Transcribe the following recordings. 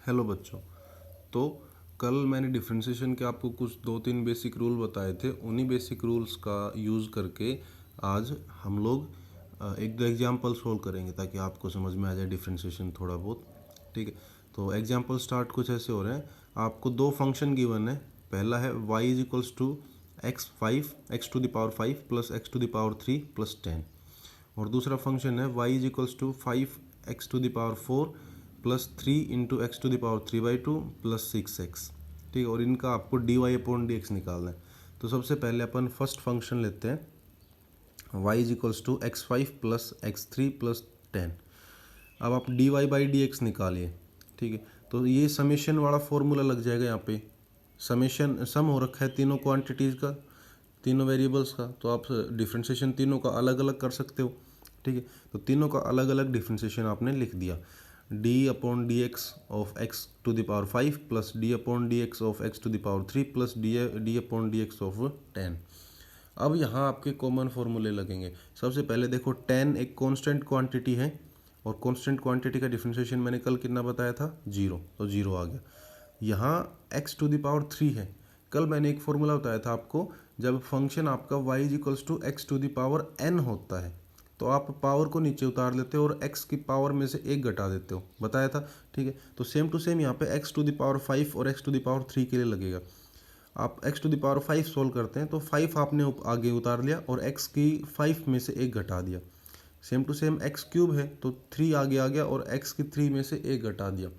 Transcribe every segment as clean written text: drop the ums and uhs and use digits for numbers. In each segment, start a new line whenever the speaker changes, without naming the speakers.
Hello बच्चों। तो कल मैंने डिफरेंशिएशन के आपको कुछ 2-3 बेसिक रूल बताए थे। उन्हीं बेसिक रूल्स का यूज़ करके आज हम लोग एक दो एग्जाम्पल सोल्व करेंगे ताकि आपको समझ में आ जाए डिफरेंशिएशन थोड़ा बहुत। ठीक है, तो एग्जाम्पल स्टार्ट कुछ ऐसे हो रहे हैं। आपको दो फंक्शन गिवन है। पहला है y is equals to x to the power 5 plus x to the power 3 plus 10, और दूसरा फंक्शन है y is equals to 5x to the power 4 plus 3 into x to the power 3/2 plus 6x। ठीक है, और इनका आपको dy upon dx निकालना है। तो सबसे पहले अपन फर्स्ट फंक्शन लेते हैं y is equals to x5 plus x3 plus 10। अब आप dy बाई dx निकालिए। ठीक है, तो ये समेशन वाला फॉर्मूला लग जाएगा। यहाँ पे समेशन सम हो रखा है तीनों क्वांटिटीज़ का, तीनों वेरिएबल्स का, तो आप डिफ्रेंशिएशन तीनों का अलग अलग कर सकते हो। ठीक है, तो तीनों का अलग अलग डिफ्रेंशिएशन आपने लिख दिया। D upon d x of x to the power 5 plus d upon d x of x to the power 3 plus d upon d x of 10। अब यहाँ आपके कॉमन फॉर्मूले लगेंगे। सबसे पहले देखो 10 एक कांस्टेंट क्वांटिटी है, और कांस्टेंट क्वांटिटी का डिफरेंशिएशन मैंने कल कितना बताया था, 0, तो 0 आ गया। यहाँ x टू द पावर 3 है। कल मैंने एक फॉर्मूला बताया था आपको, जब फंक्शन आपका y is equals to x to the power n होता है तो आप पावर को नीचे उतार लेते हो और x की पावर में से एक घटा देते हो, बताया था। ठीक है, तो सेम टू सेम यहाँ पे x टू द पावर 5 और x टू द पावर 3 के लिए लगेगा। आप x to the power 5 solve करते हैं तो 5 आपने आगे उतार लिया और x की 5 में से एक घटा दिया। Same to same x cube है तो 3 आगे आ गया और x की 3 में से एक घटा दिया।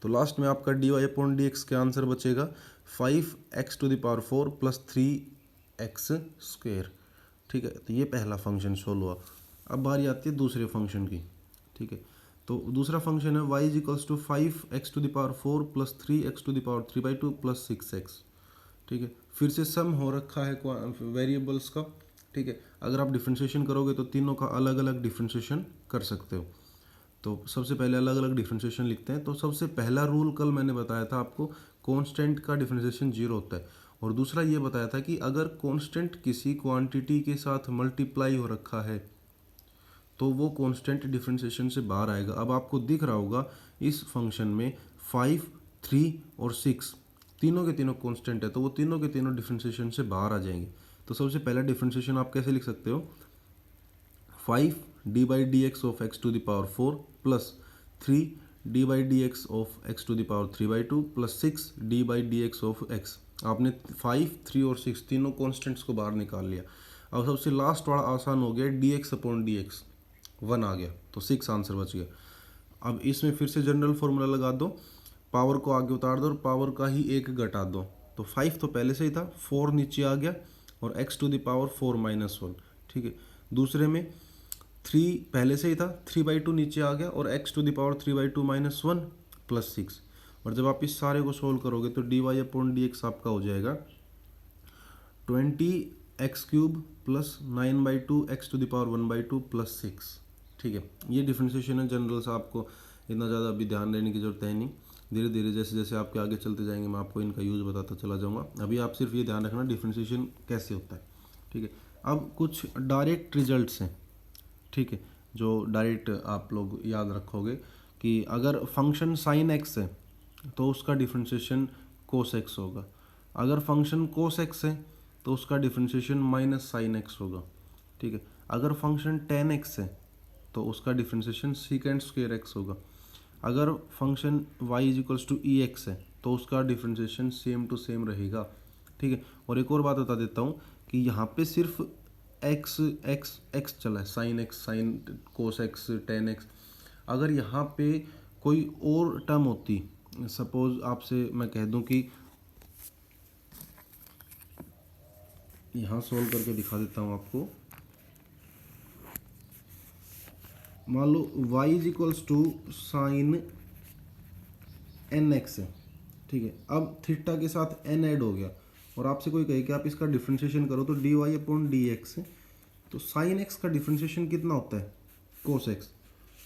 तो लास्ट में आपका d y upon d x का आंसर बचेगा 5x to the power 4 plus 3x square. ठीक है, तो ये पहला फंक्शन सोल्व हुआ। अब बारी आती है दूसरे फंक्शन की। ठीक है, तो दूसरा फंक्शन है y is equals to 5x to the power 4 plus 3x to the power 3/2 plus 6x। ठीक है, फिर से सम हो रखा है वेरिएबल्स का। ठीक है, अगर आप डिफ्रेंशिएशन करोगे तो तीनों का अलग अलग डिफ्रेंशिएशन कर सकते हो। तो सबसे पहले अलग अलग डिफ्रेंशिएशन लिखते हैं। तो सबसे पहला रूल कल मैंने बताया था आपको, कांस्टेंट का डिफ्रेंशिएशन 0 होता है। और दूसरा ये बताया था कि अगर कांस्टेंट किसी क्वांटिटी के साथ मल्टीप्लाई हो रखा है तो वो कांस्टेंट डिफ्रेंशिएशन से बाहर आएगा। अब आपको दिख रहा होगा इस फंक्शन में 5, 3 और 6 तीनों के तीनों कांस्टेंट है, तो वो तीनों के तीनों डिफ्रेंशिएशन से बाहर आ जाएंगे। तो सबसे पहला डिफ्रेंशिएशन आप कैसे लिख सकते हो, 5 d by d x of x to the power 4 plus 3 d by d x of x to the power 3/2 plus 6 d by d x of x. आपने 5, 3 और 6 तीनों कॉन्स्टेंट्स को बाहर निकाल लिया। अब सबसे लास्ट वाला आसान हो गया, D x upon d x 1 आ गया, तो 6 आंसर बच गया। अब इसमें फिर से जनरल फॉर्मूला लगा दो, पावर को आगे उतार दो और पावर का ही एक घटा दो। तो 5 तो पहले से ही था, 4 नीचे आ गया और x टू द पावर 4-1। ठीक है, दूसरे में 3 पहले से ही था, 3/2 नीचे आ गया और x to the power 3/2-1 plus 6। और जब आप इस सारे को सोल्व करोगे तो d y upon d x आपका हो जाएगा 20x³ plus 9/2 x to the power 1/2 plus 6। ठीक है, ये डिफ्रेंशिएशन है जनरल सा, आपको इतना ज़्यादा अभी ध्यान देने की जरूरत है नहीं। धीरे धीरे जैसे जैसे आपके आगे चलते जाएंगे मैं आपको इनका यूज़ बताता चला जाऊँगा। अभी आप सिर्फ ये ध्यान रखना डिफ्रेंशिएशन कैसे होता है। ठीक है, अब कुछ डायरेक्ट रिजल्ट्स हैं। ठीक है, जो डायरेक्ट आप लोग याद रखोगे कि अगर फंक्शन साइन एक्स है तो उसका डिफ्रेंशिएशन कोस एक्स होगा। अगर फंक्शन कोस एक्स है तो उसका डिफ्रेंशिएशन माइनस साइन एक्स होगा। ठीक है, अगर फंक्शन टेन एक्स है तो उसका डिफ्रेंशिएशन सीकेंड स्क्वायर एक्स होगा। अगर function y is equals to e x है तो उसका डिफ्रेंशिएशन सेम टू सेम रहेगा। ठीक है, और एक और बात बता देता हूँ कि यहाँ पे सिर्फ एक्स एक्स एक्स चला है, sine x, sine cos x, ten x. अगर यहाँ पे कोई और टर्म होती, सपोज आपसे मैं कह दूँ कि यहाँ सोल्व करके दिखा देता हूँ आपको। मान लो y is equals to sine n x है। ठीक है, अब थीटा के साथ n ऐड हो गया और आपसे कोई कहे कि आप इसका डिफ्रेंशिएशन करो तो d y upon d x है। तो साइन एक्स का डिफ्रेंशिएशन कितना होता है, कोस एक्स,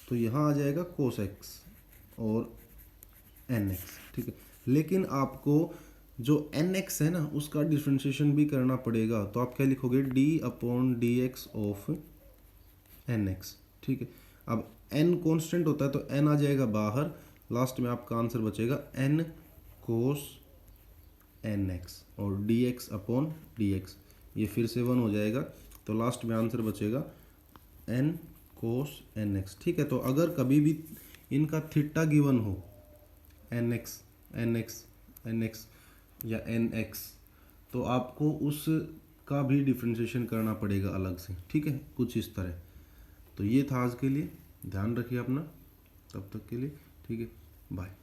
तो यहाँ आ जाएगा कोस एक्स और एन एक्स। ठीक है, लेकिन आपको जो एन एक्स है ना उसका डिफ्रेंशिएशन भी करना पड़ेगा, तो आप क्या लिखोगे, d upon d x of n x. ठीक है, अब n कांस्टेंट होता है तो n आ जाएगा बाहर लास्ट में आपका आंसर बचेगा n कोस nx और dx अपॉन dx, ये फिर से 1 हो जाएगा, तो लास्ट में आंसर बचेगा n कोस nx। ठीक है, तो अगर कभी भी इनका थीटा गिवन हो nx nx nx या nx, तो आपको उस का भी डिफ्रेंशिएशन करना पड़ेगा अलग से। ठीक है, कुछ इस तरह। तो ये था आज के लिए, ध्यान रखिए अपना, तब तक के लिए ठीक है, बाय।